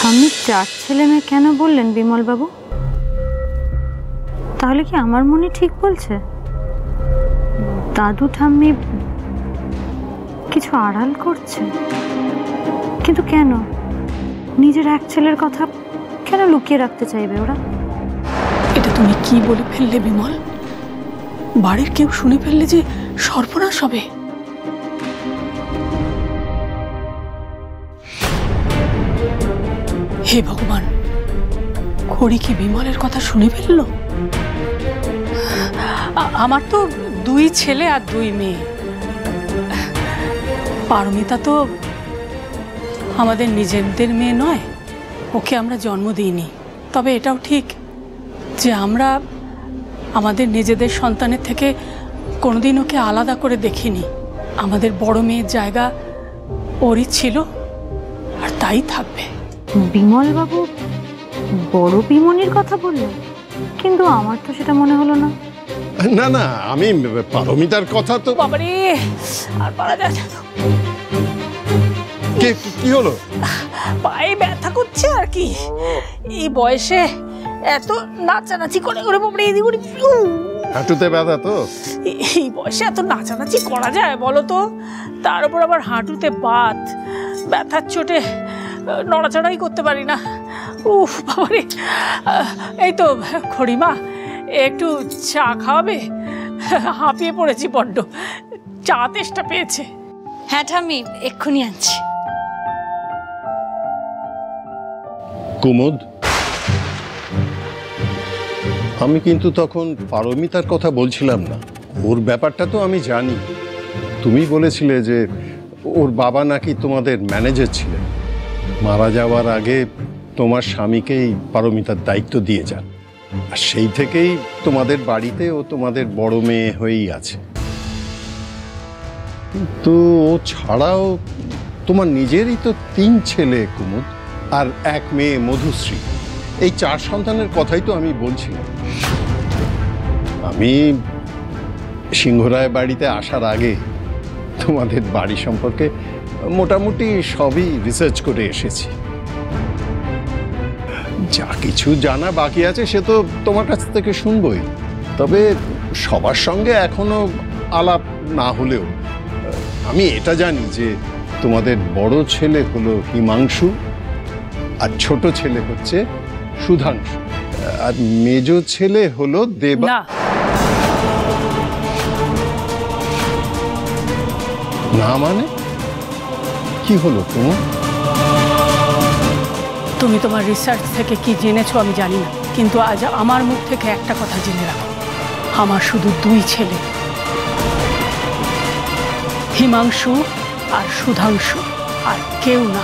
আপনি 4 ছেলে মেয়ে কেন বললেন বিমল বাবু? তাহলে কি আমার মনে ঠিক বলছে? দাদু ঠাম্মি কিছু আড়াল করছে, কিন্তু কেন? নিজের এক ছেলের কথা কেন লুকিয়ে রাখতে চাইবে ওরা? এটা তুমি কি বলে ফেললে বিমল? বাড়ির কেউ শুনে ফেললে যে সর্বনাশ হবে। হে ভগবান, খড়ি কি বিমলের কথা শুনে ফেলল? আমার তো 2 ছেলে আর 2 মেয়ে। পারমিতা তো আমাদের নিজেদের মেয়ে নয়, ওকে আমরা জন্ম দিইনি। তবে এটাও ঠিক যে আমরা আমাদের নিজেদের সন্তানের থেকে কোনোদিন ওকে আলাদা করে দেখিনি। আমাদের বড় মেয়ের জায়গা ওরই ছিল আর তাই থাকবে। বিমল বাবু বড় বিমনির কথা বললেন, কিন্তু আমার তো সেটা মনে হলো না। না না, আমি পারমিতার কথা তো। বাবারে, আর পারা যায় না। কি হলো? পায়ে ব্যথা করছে আর কি। এই বয়সে এত নাচানাচি করে করে বাবারে, এদিক ওদিক। হাঁটুতে ব্যথা তো? এই বয়সে এত নাচানাচি করা যায় বলো তো? তার উপর আবার হাঁটুতে বাত, ব্যথার চোটে নড়াচড়াই করতে পারি না। উফ বাবারে। এই তো খড়িমা, একটু চা খাওয়াবে? হাঁপিয়ে পড়েছি বড্ড, চা তেষ্টা পেয়েছে। হ্যাঁ ঠাম্মি, এক্ষুনি আনছি। কুমুদ, আমি কিন্তু তখন পারমিতার কথা বলছিলাম না। ওর ব্যাপারটা তো আমি জানি। তুমি বলেছিলে যে ওর বাবা নাকি তোমাদের ম্যানেজার ছিলেন। মারা যাওয়ার আগে তোমার স্বামীকেই পারমিতার দায়িত্ব দিয়ে যান, আর সেই থেকেই তোমাদের বাড়িতে ও তোমাদের বড় মেয়ে হয়েই আছে। কিন্তু ও ছাড়াও তোমার নিজেরই তো 3 ছেলে কুমুদ, আর 1 মেয়ে মধুশ্রী। এই 4 সন্তানের কথাই তো আমি বলছিলাম। আমি সিংহরায় বাড়িতে আসার আগে তোমাদের বাড়ি সম্পর্কে মোটামুটি সবই রিসার্চ করে এসেছি। যা কিছু জানা বাকি আছে সে তো তোমার কাছ থেকে শুনবই। তবে সবার সঙ্গে এখনো আলাপ না হলেও আমি এটা জানি যে তোমাদের বড় ছেলে হলো হিমাংশু, আর ছোট ছেলে হচ্ছে সুধাংশু, আর মেজ ছেলে হলো দেবা। না মানে কি হলো? তুমি তোমার রিসার্চ থেকে কি জেনেছো আমি জানি না, কিন্তু আজ আমার মুখ থেকে একটা কথা জেনে রাখো। আমার শুধু 2 ছেলে, হিমাংশু আর সুধাংশু, আর কেউ না।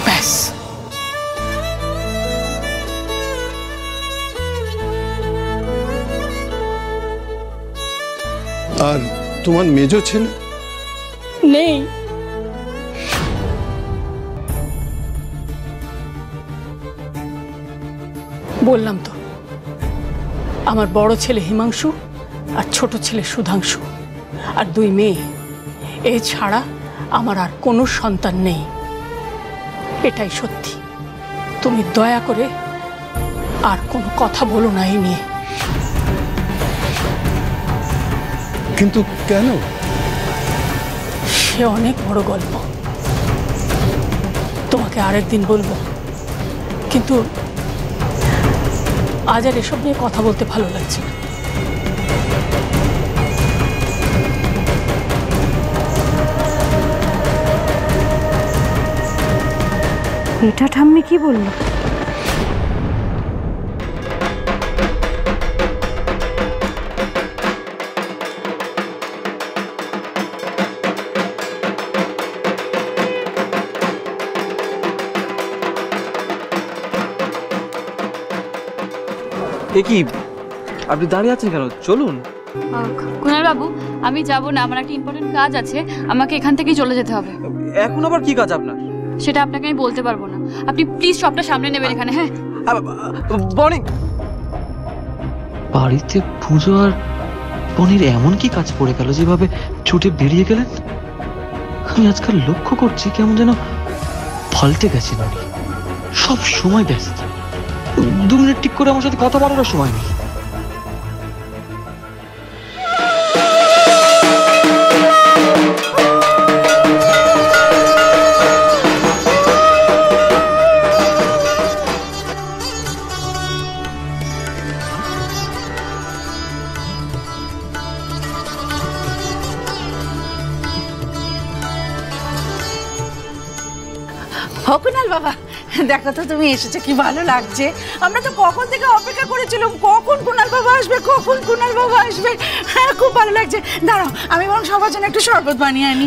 ব্যাস। আর তোমার মেজ ছেলে? নেই। বললাম তো, আমার বড় ছেলে হিমাংশু আর ছোট ছেলে সুধাংশু, আর 2 মেয়ে। এছাড়া আমার আর কোনো সন্তান নেই, এটাই সত্যি। তুমি দয়া করে আর কোনো কথা বলো না এই নিয়ে। কিন্তু কেন? সে অনেক বড় গল্প, তোমাকে আরেকদিন বলবো। কিন্তু আজ আর এসব নিয়ে কথা বলতে ভালো লাগছে না। এটা ঠাম্মি কি বললো? কি আপনি দাঁড়িয়ে আছেন কেন? চলুন। কুনাল বাবু, আমি যাব না, আমার একটা ইম্পর্টেন্ট কাজ আছে, আমাকে এখান থেকেই চলে যেতে হবে। এখন আবার কি কাজ আপনার? সেটা আপনাকে আমি বলতে পারবো না, আপনি প্লিজ সবটা সামনে নেবেন এখানে। হ্যাঁ বনি, বাড়িতে পুজো আর বনির এমন কি কাজ পড়ে গেল যেভাবে ছুটে বেরিয়ে গেলেন? আমি আজকাল লক্ষ্য করছি কেমন যেন পাল্টে গেছে উনি। সব সময় ব্যস্ত, 2 মিনিট ঠিক করে আমার সাথে কথা বলার সময় নেই। কুনাল বাবা, দেখো তো তুমি এসেছো, কি ভালো লাগছে। আমরা তো কখন থেকে অপেক্ষা করেছিলাম, কখন কুনাল বাবা আসবে, কখন কুনাল বাবা আসবে। হ্যাঁ, খুব ভালো লাগছে। দাঁড়াও, আমি বরং সবার জন্য একটু শরবত বানিয়ে আনি।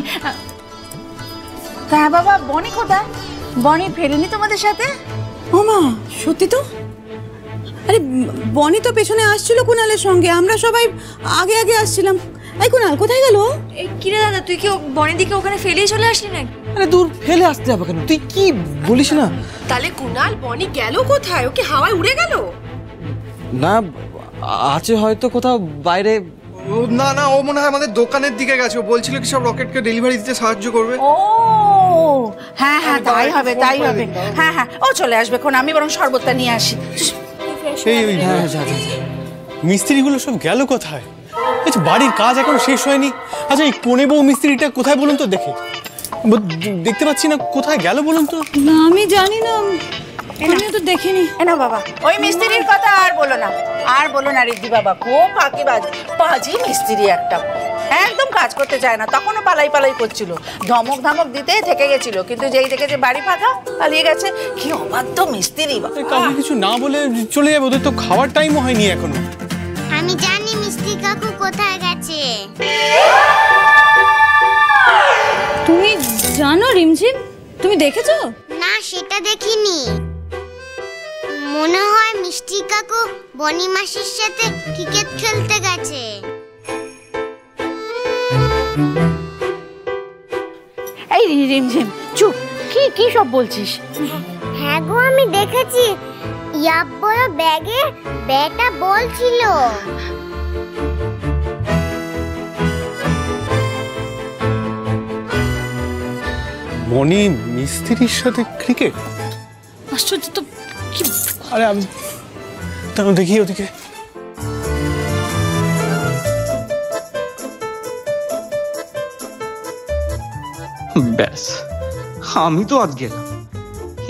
হ্যাঁ বাবা, বনি কোথায়? বনি ফেরেনি তোমাদের সাথে? ও মা, সত্যি তো? আরে বনি তো পেছনে আসছিল কুনালের সঙ্গে, আমরা সবাই আগে আগে আসছিলাম। এই কুনাল কোথায় গেল? কিরে দাদা, তুই কি বনের দিকে ওখানে ফেলেই চলে আসলি নাকি? আরে দূর, ফেলে আসতে হবে কেন? তুই কি বলিস না? তাহলে কুনাল বনি গেল কোথায়? ওকে হাওয়ায় উড়ে গেল? না, আছে হয়তো কোথাও বাইরে। না না, ও মনে হয় আমাদের দোকানের দিকে গেছে। ও বলছিল কি সব রকেটকে ডেলিভারি দিতে সাহায্য করবে। ও হ্যাঁ হ্যাঁ, তাই হবে তাই হবে। হ্যাঁ হ্যাঁ, ও চলে আসবে। কোন আমি বরং শরবতটা নিয়ে আসি। হ্যাঁ, যা যা যা। মিস্ত্রিগুলো সব গেল কোথায়? আচ্ছা, বাড়ির কাজ এখনো শেষ হয়নি। আচ্ছা, এই কোণে বউ মিস্ত্রিটা কোথায় বলুন তো, দেখে দেখতে পাচ্ছি না, কোথায় গেল বলুন তো। না, আমি জানি না, আমি তো দেখিনি। না বাবা, ওই মিস্ত্রির কথা আর বলো না, আর বলো না রিদ্ধি বাবা। খুব ফাঁকিবাজ, পাজি মিস্ত্রি একটা, একদম কাজ করতে চায় না। তখনও পালাই পালাই করছিল, ধমক ধমক দিতে থেকে গেছিল, কিন্তু যেই দেখেছে বাড়ি ফাঁকা পালিয়ে গেছে। কি অবাধ্য মিস্ত্রি বাবা। কাউকে কিছু না বলে চলে যাবে, ওদের তো খাওয়ার টাইমও হয়নি এখনো। আমি জানি মিষ্টি কাকু কোথায় গেছে। তুমি জানো রিমঝিম? তুমি দেখেছো? না, সেটা দেখিনি। মনে হয় মিষ্টি কাকু বনি মাসির সাথে ক্রিকেট খেলতে গেছে। এই রিমঝিম চুপ, কি কি সব বলছিস? হ্যাঁ গো, আমি দেখেছি। ইয়াব বড় ব্যাগে ব্যাটা বল ছিল। মনি মিস্ত্রির সাথে ক্রিকেট? আশ্চর্য তো। আরে আমি তাও দেখি ওদিকে। ব্যাস, আমি তো আজ গেলাম।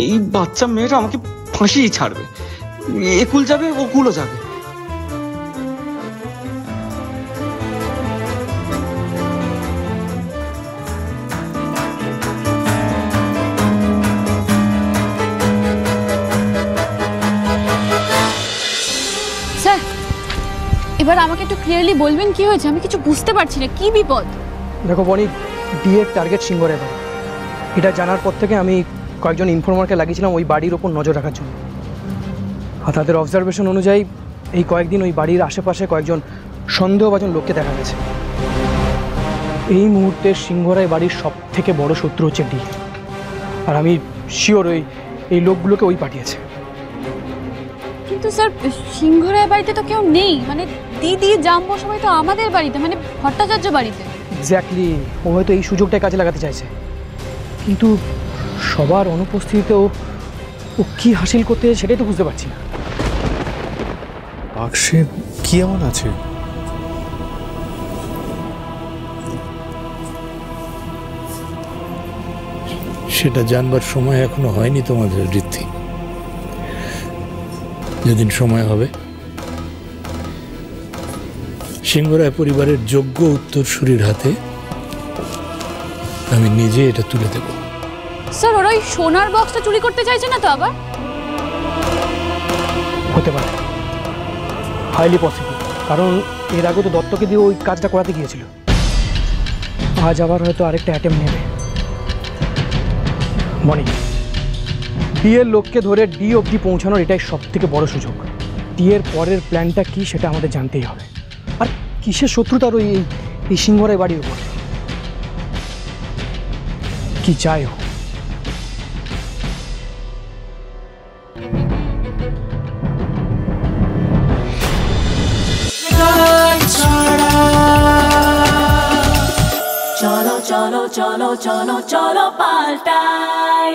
এই বাচ্চা মেয়েটা আমাকে ফাঁসিয়ে ছাড়বে। একুল যাবে, ওকুলও যাবে। স্যার, এবার আমাকে একটু ক্লিয়ারলি বলবেন কি হয়েছে? আমি কিছু বুঝতে পারছি না, কি বিপদ? দেখো বনি, ডিএর টার্গেট সিংহরের বাড়ি। এটা জানার পর থেকে আমি কয়েকজন ইনফর্মারকে লাগিয়েছিলাম ওই বাড়ির ওপর নজর রাখার জন্য। আর তাদের অবজারভেশন অনুযায়ী এই কয়েকদিন ওই বাড়ির আশেপাশে কয়েকজন সন্দেহভাজন লোককে দেখা গেছে। এই মুহূর্তে সিংহরায় বাড়ির সব থেকে বড় শত্রু হচ্ছে ডি। আর আমি শিওর এই লোকগুলোকে ওই পাঠিয়েছে। কিন্তু স্যার, সিংহরায় বাড়িতে তো কেউ নেই। মানে দিদি জাম্বো সবাই তো আমাদের বাড়িতে, মানে ভট্টাচার্য বাড়িতে। এক্স্যাক্টলি, ও হয়তো এই সুযোগটা কাজে লাগাতে চাইছে, কিন্তু সবার অনুপস্থিতিতে ও কি হাসিল করতে সেটাই তো বুঝতে পারছি না। বাক্সে কি এমন আছে? সেটা জানবার সময় এখনো হয়নি তোমাদের ঋদ্ধি। যেদিন সময় হবে, সিংহরায় পরিবারের যোগ্য উত্তরসূরির হাতে আমি নিজে এটা তুলে দেব। স্যার, ওরা ওই সোনার বক্সটা চুরি করতে চাইছে না তো আবার? হতে পারে, হাইলি পসিবল, কারণ এর আগে তো দত্তকে দিয়ে ওই কাজটা করাতে গিয়েছিল। আজ আবার হয়তো আরেকটা অ্যাটেম্প নেবে। মনি, ডি এর লোককে ধরে ডি অবধি পৌঁছানোর এটাই সব থেকে বড় সুযোগ। ডি এর পরের প্ল্যানটা কি সেটা আমাদের জানতেই হবে। আর কিসের শত্রুতার এই সিংহরায় বাড়ির উপর কি চাই হোক। চলো চলো চলো চলো চলো পাল্টাই।